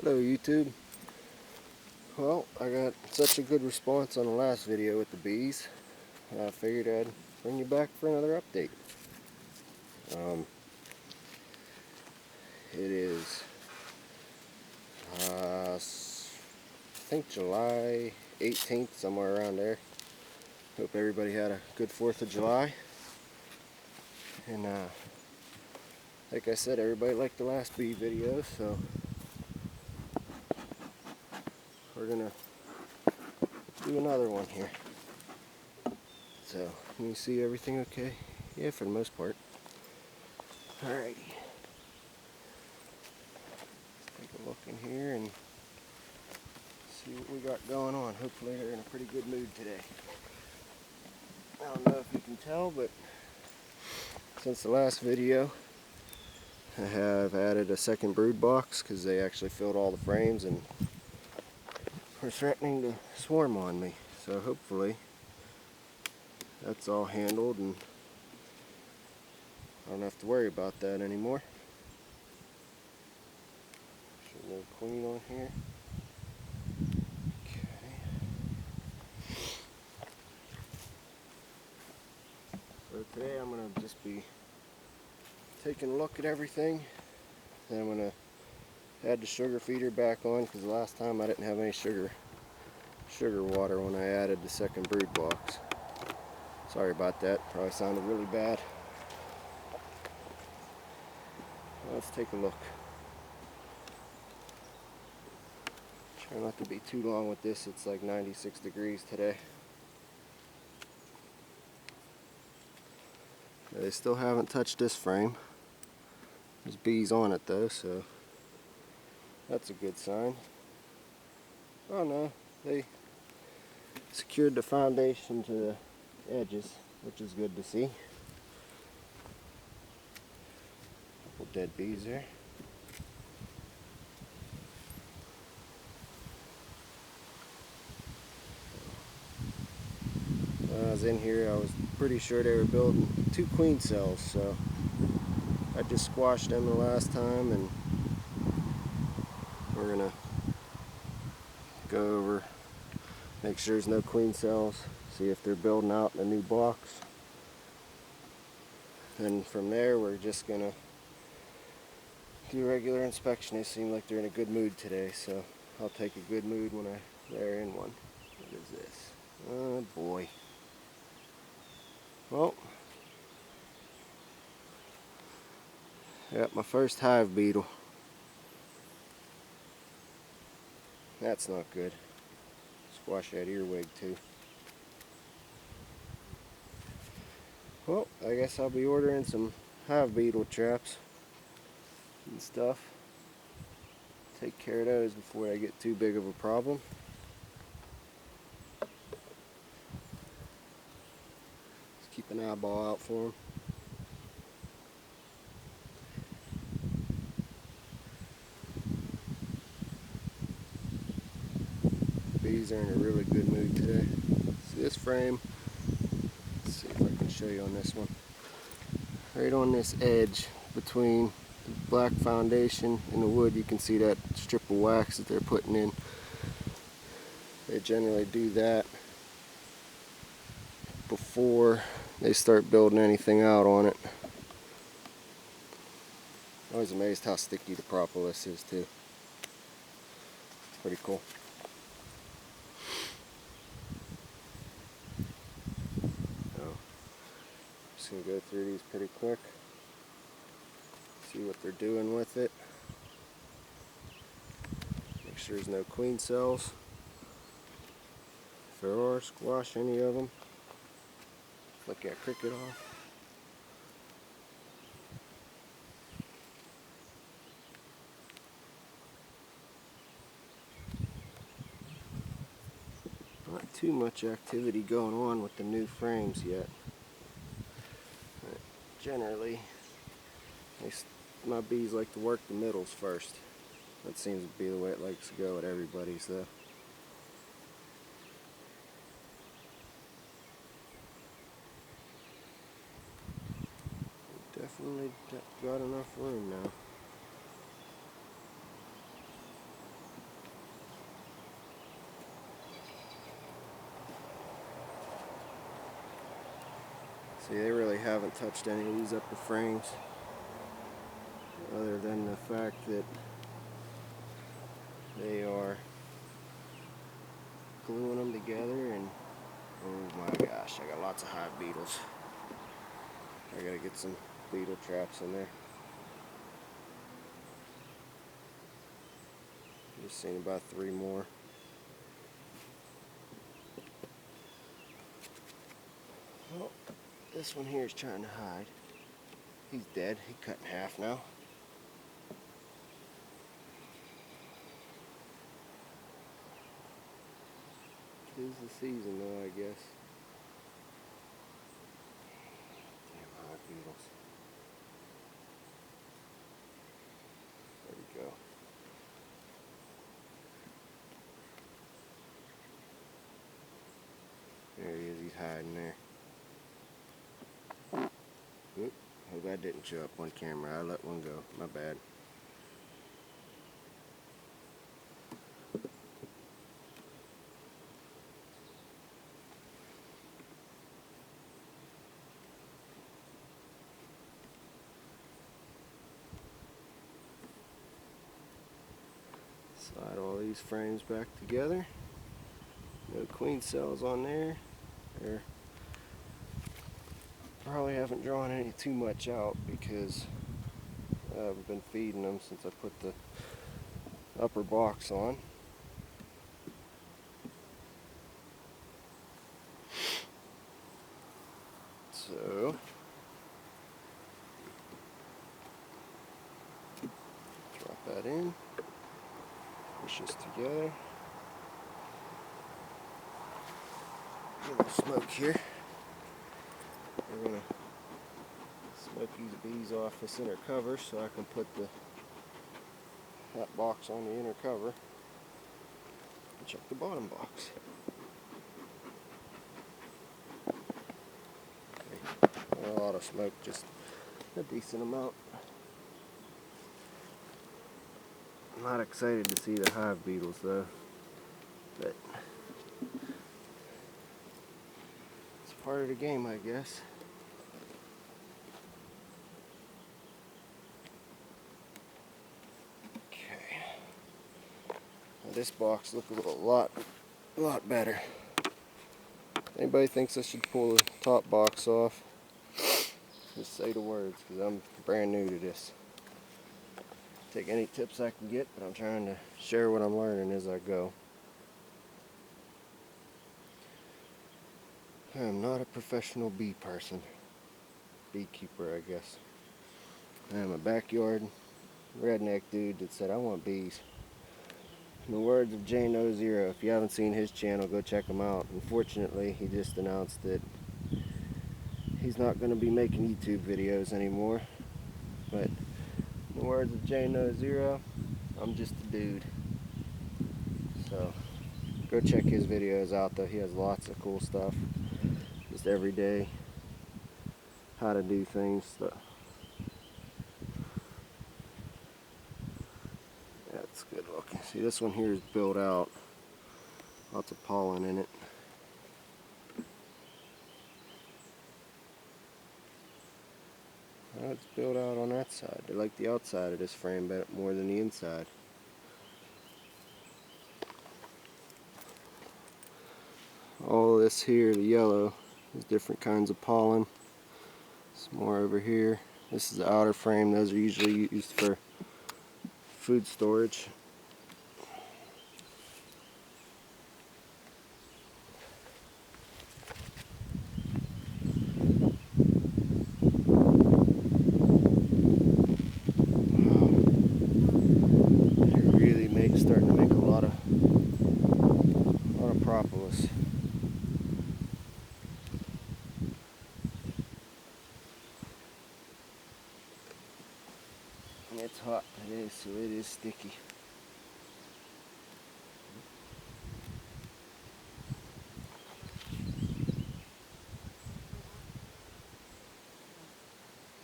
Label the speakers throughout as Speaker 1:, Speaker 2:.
Speaker 1: Hello YouTube. Well, I got such a good response on the last video with the bees. I figured I'd bring you back for another update. It is, I think July 18th, somewhere around there. Hope everybody had a good 4th of July. And like I said, everybody liked the last bee video, so we're gonna do another one here. So, can you see everything okay? Yeah, for the most part. Alrighty. Take a look in here and see what we got going on. Hopefully they're in a pretty good mood today. I don't know if you can tell, but since the last video I have added a second brood box because they actually filled all the frames and were threatening to swarm on me. So hopefully that's all handled and I don't have to worry about that anymore. Should no queen on here. So today I'm going to just be taking a look at everything. Then I'm going to add the sugar feeder back on because the last time I didn't have any sugar water when I added the second brood box. Sorry about that, probably sounded really bad. Let's take a look. Try not to be too long with this, it's like 96 degrees today. They still haven't touched this frame. There's bees on it though, so that's a good sign. Oh no, they secured the foundation to the edges, which is good to see. Couple dead bees there. When I was in here, I was pretty sure they were building 2 queen cells, so I just squashed them the last time, and we're gonna go over, make sure there's no queen cells, see if they're building out in a new box. And from there, we're just gonna do a regular inspection. They seem like they're in a good mood today, so I'll take a good mood when they're in one. What is this? Oh boy. Well, I got my first hive beetle. That's not good. Squash that earwig too. Well, I guess I'll be ordering some hive beetle traps and stuff. Take care of those before they get too big of a problem. Just keep an eyeball out for them. Bees are in a really good mood today. See this frame? Let's see if I can show you on this one. Right on this edge between the black foundation and the wood, you can see that strip of wax that they're putting in. They generally do that before they start building anything out on it. I was amazed how sticky the propolis is too. It's pretty cool. So, just gonna go through these pretty quick. See what they're doing with it. Make sure there's no queen cells. If there are, squash any of them. Flick that cricket off. Not too much activity going on with the new frames yet. But generally, my bees like to work the middles first. That seems to be the way it likes to go at everybody's though. Definitely got enough room now. See, they really haven't touched any of these upper frames, other than the fact that they are gluing them together. And oh my gosh, I got lots of hive beetles. I gotta get some beetle traps in there. Just seen about 3 more. Well, this one here is trying to hide. He's dead. He cut in half now. Tis the season though, I guess. Damn hive beetles. There we go. There he is, he's hiding there. Oop, hope that didn't show up on camera. I let one go. My bad. Slide all these frames back together. No queen cells on there. There. Probably haven't drawn any too much out because I've been feeding them since I put the upper box on. So drop that in, push this together. A little smoke here. We're gonna smoke these bees off this inner cover so I can put that box on the inner cover and check the bottom box. Okay. Not a lot of smoke, just a decent amount. I'm not excited to see the hive beetles though, but it's part of the game, I guess. This box looks a lot better. Anybody thinks I should pull the top box off, just say the words, because I'm brand new to this. Take any tips I can get, but I'm trying to share what I'm learning as I go. I am not a professional bee person. Beekeeper, I guess. I am a backyard redneck dude that said I want bees. In the words of J0, if you haven't seen his channel, go check him out. Unfortunately, he just announced that he's not going to be making YouTube videos anymore. But in the words of J0, I'm just a dude. So go check his videos out though. He has lots of cool stuff. Just everyday how to do things. So that's good looking. See, this one here is built out. Lots of pollen in it. Well, it's built out on that side. They like the outside of this frame better, more than the inside. All this here, the yellow, is different kinds of pollen. Some more over here. This is the outer frame. Those are usually used for food storage. Starting to make a lot of propolis. And it's hot today, so it is sticky.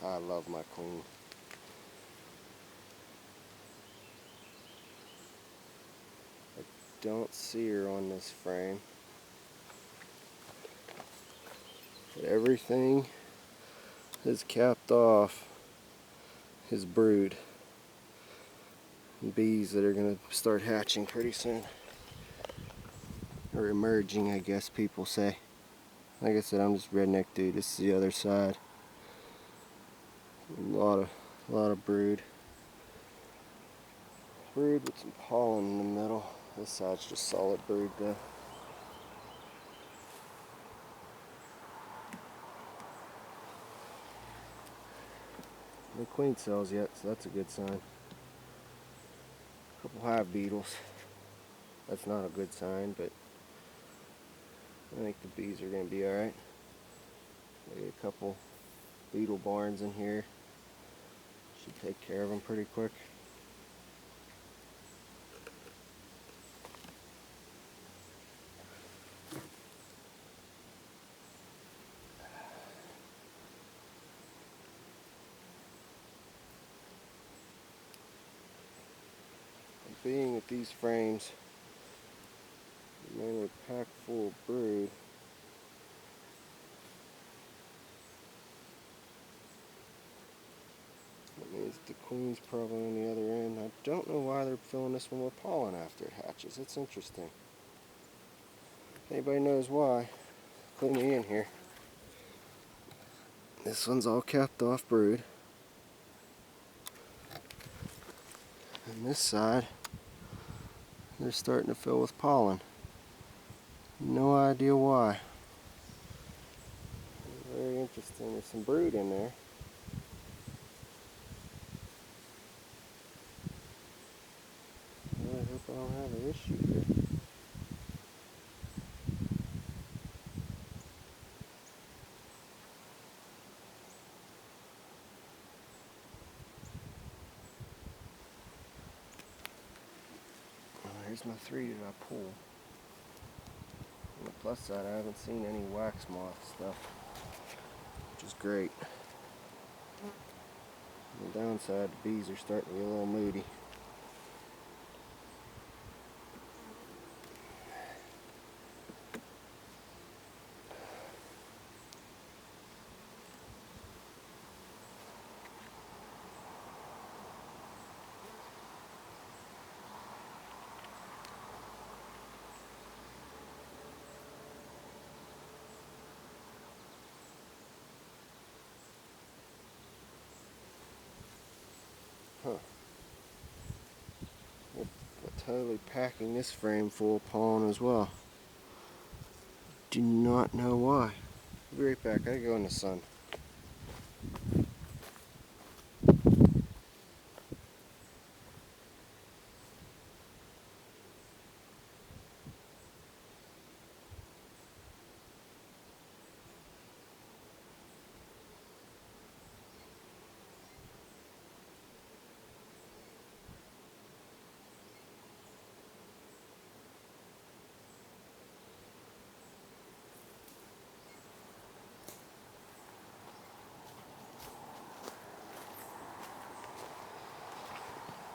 Speaker 1: I love my queen. Don't see her on this frame, but everything has capped off his brood. Bees that are going to start hatching pretty soon. Or emerging, I guess people say. Like I said, I'm just redneck dude. This is the other side. A lot of brood. Brood with some pollen in the middle. This side's just solid brood though. No queen cells yet, so that's a good sign. A couple hive beetles. That's not a good sign, but I think the bees are going to be alright. Got a couple beetle barns in here. Should take care of them pretty quick. Being that these frames are mainly packed full of brood, that means the queen's probably on the other end. I don't know why they're filling this one with pollen after it hatches. It's interesting. If anybody knows why, clue me in here. This one's all capped off brood. And this side, they're starting to fill with pollen. No idea why. Very interesting. There's some brood in there. I really hope I don't have an issue here. Here's my 3 that I pull. On the plus side, I haven't seen any wax moth stuff, which is great. On the downside, the bees are starting to get a little moody. Huh. We're totally packing this frame full of pollen as well. Do not know why. Be right back. I gotta go in the sun.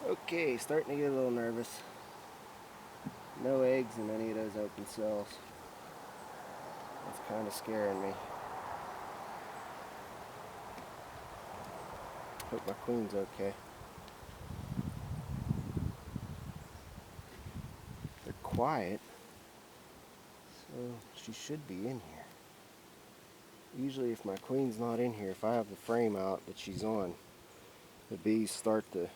Speaker 1: Okay, starting to get a little nervous. No eggs in any of those open cells. That's kind of scaring me. Hope my queen's okay. They're quiet, so she should be in here. Usually if my queen's not in here, if I have the frame out that she's on, the bees start to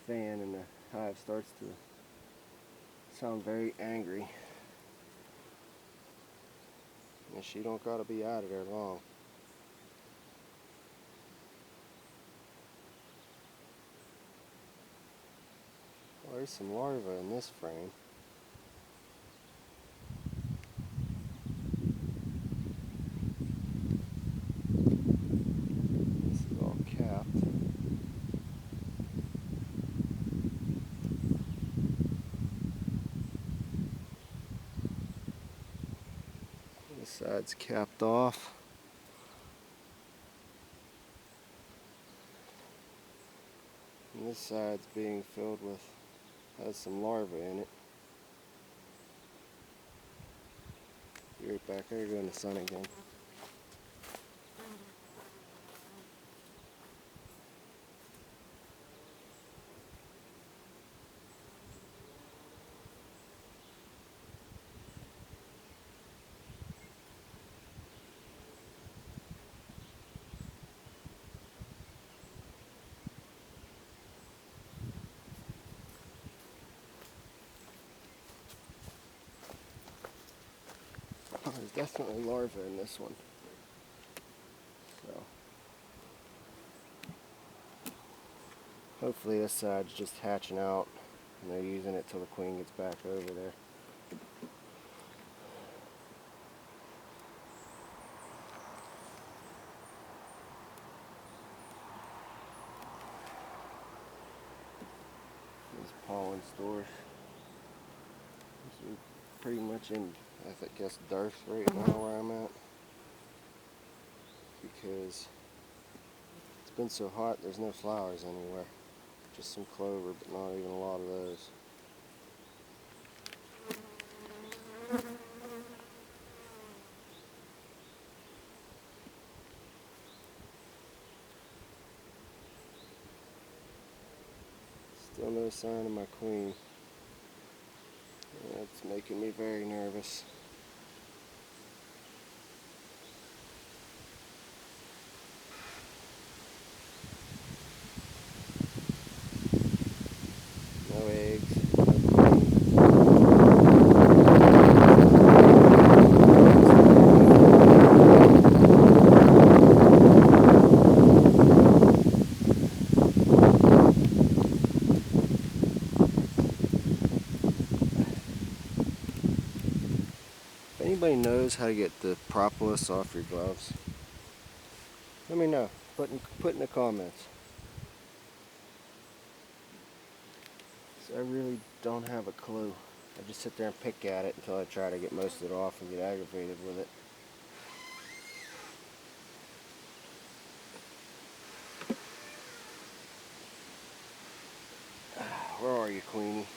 Speaker 1: fan and the hive starts to sound very angry. And she don't gotta be out of there long. Oh, there's some larvae in this frame. This is all capped. This side's capped off. And this side's being filled with, has some larvae in it. Be right back. I gotta go in the sun again. definitely larvae in this one. So hopefully this side's just hatching out and they're using it till the queen gets back over there. These pollen stores. We're pretty much in, I guess, dearth right now where I'm at, because it's been so hot there's no flowers anywhere. Just some clover, but not even a lot of those. Still no sign of my queen. That's making me very nervous. No eggs. If anybody knows how to get the propolis off your gloves, let me know. Put in the comments. So I really don't have a clue. I just sit there and pick at it until I try to get most of it off and get aggravated with it. Where are you, Queenie?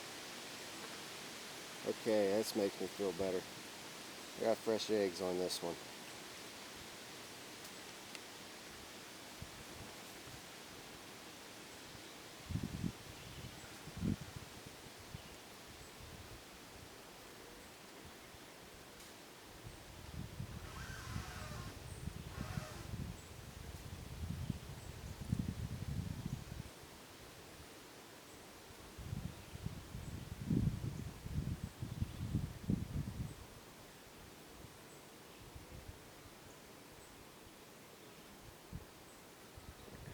Speaker 1: Okay, this makes me feel better. I got fresh eggs on this one.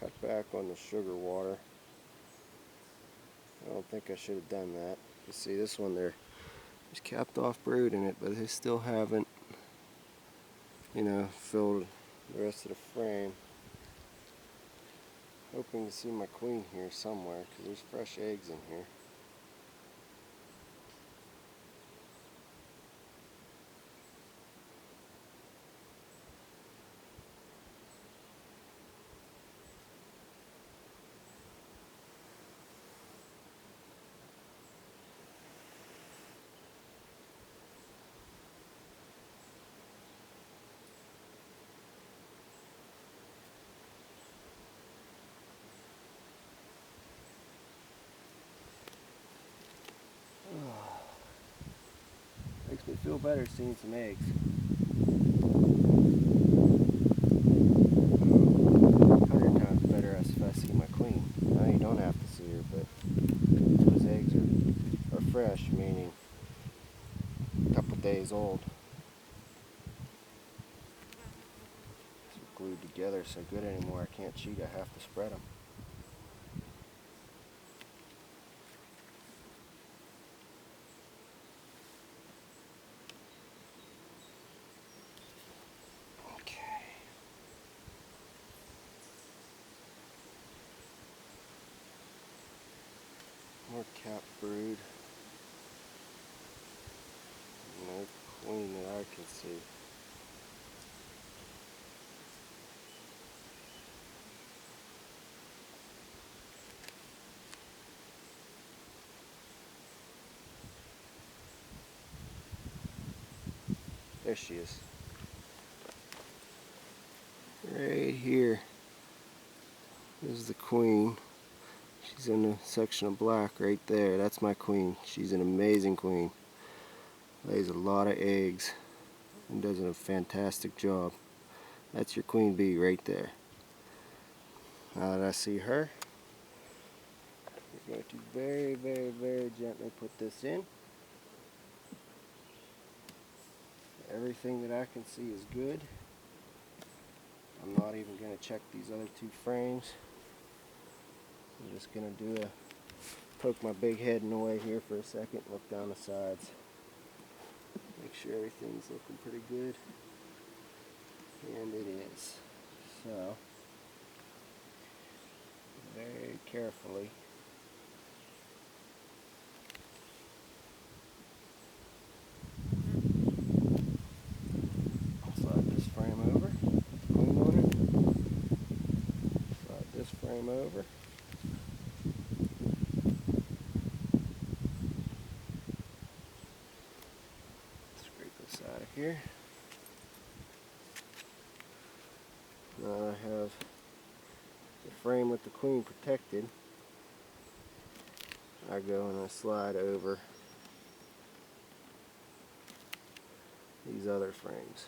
Speaker 1: Cut back on the sugar water. I don't think I should have done that. You see this one there's capped off brood in it, but they still haven't, filled the rest of the frame. Hoping to see my queen here somewhere, because there's fresh eggs in here. Makes me feel better seeing some eggs. 100 times better if I see my queen. Now you don't have to see her, but those eggs are fresh, meaning a couple days old. They're glued together so good anymore I can't cheat, I have to spread them. More cap brood. No queen that I can see. There she is. Right here. This is the queen. She's in a section of black right there. That's my queen. She's an amazing queen. Lays a lot of eggs and does a fantastic job. That's your queen bee right there. Now that I see her, we're going to very, very, very gently put this in. everything that I can see is good. I'm not even going to check these other two frames. I'm just going to poke my big head in the way here for a second, look down the sides. Make sure everything's looking pretty good. And it is. So, very carefully. Slide this frame over. Clean on it. Slide this frame over. Scrape this out of here. Now I have the frame with the queen protected. I go and I slide over these other frames.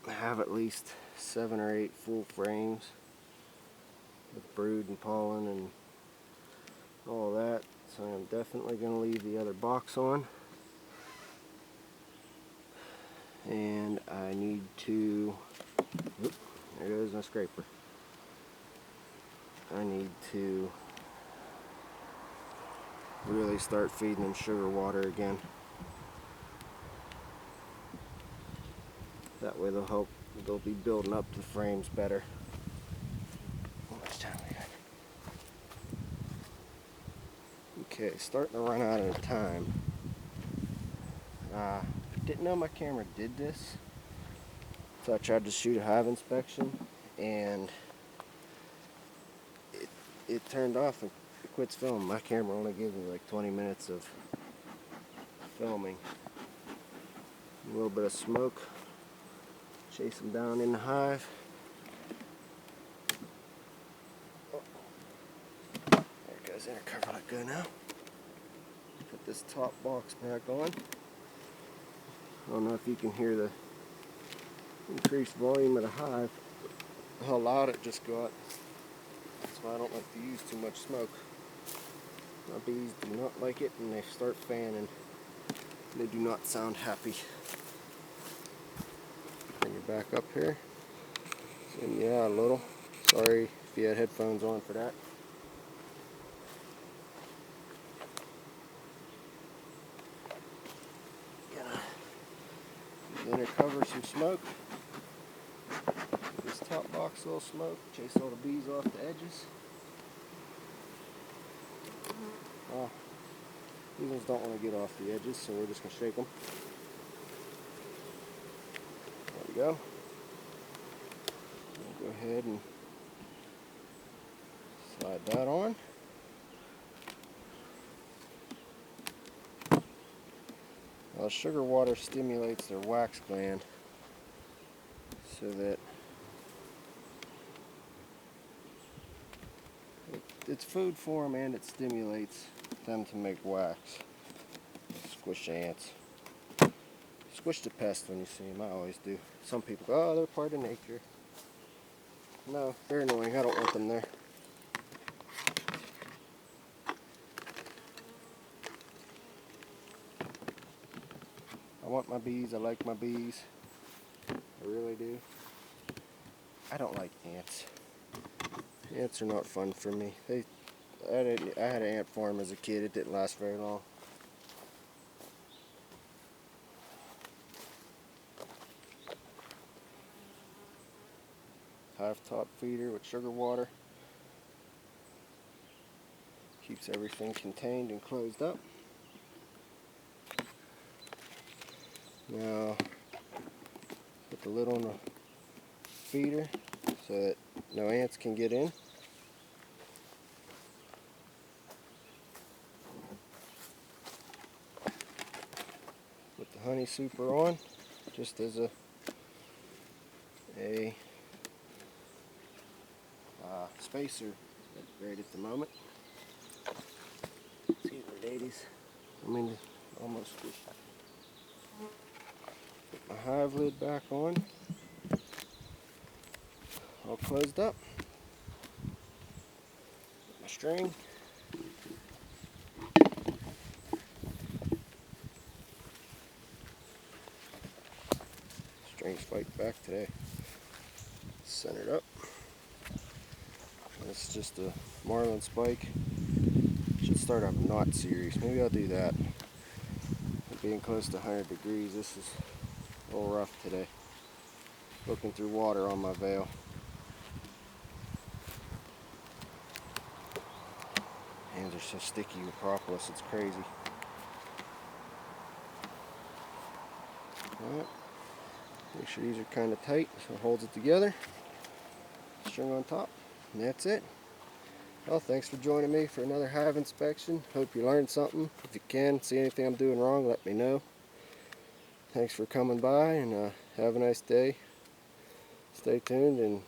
Speaker 1: I have at least 7 or 8 full frames with brood and pollen and all that, so I'm definitely going to leave the other box on. And I need to, there goes my scraper. I need to really start feeding them sugar water again. That way they'll be building up the frames better. How much time we got? Okay, starting to run out of time. Didn't know my camera did this, so I tried to shoot a hive inspection, and it turned off and it quits filming. My camera only gives me like 20 minutes of filming. A little bit of smoke. Chase them down in the hive. Oh. There it goes, intercover let go now. Put this top box back on. I don't know if you can hear the increased volume of the hive, how loud it just got. That's why I don't like to use too much smoke. My bees do not like it, and they start fanning. They do not sound happy. Bring it back up here. Zoom you out a little. Sorry if you had headphones on for that. Gonna cover some smoke. This top box a little smoke. Chase all the bees off the edges. Oh, these ones don't want to get off the edges, so we're just gonna shake them. There we go. We'll go ahead and slide that on. Now, sugar water stimulates their wax gland so that it's food for them, and it stimulates them to make wax. Squish ants. Squish the pest when you see them. I always do. Some people go, oh, they're part of nature. No, they're annoying. I don't want them there. I want my bees. I like my bees. I really do. I don't like ants. Ants are not fun for me. I had an ant farm as a kid. It didn't last very long. Hive top feeder with sugar water. Keeps everything contained and closed up. Now, put the lid on the feeder so that no ants can get in. Put the honey super on, just as a spacer right at the moment. Excuse me, ladies. Almost squished. Put my hive lid back on. All closed up. Put my string. String's fighting back today. Centered up. It's just a marlin spike. Should start up a knot series. Maybe I'll do that. Being close to 100 degrees, this is a little rough today. Looking through water on my veil. Hands are so sticky with propolis, it's crazy. Alright. Make sure these are kind of tight so it holds it together. String on top, and that's it. Well, thanks for joining me for another hive inspection. Hope you learned something. If you can see anything I'm doing wrong, let me know. Thanks for coming by, and have a nice day. Stay tuned and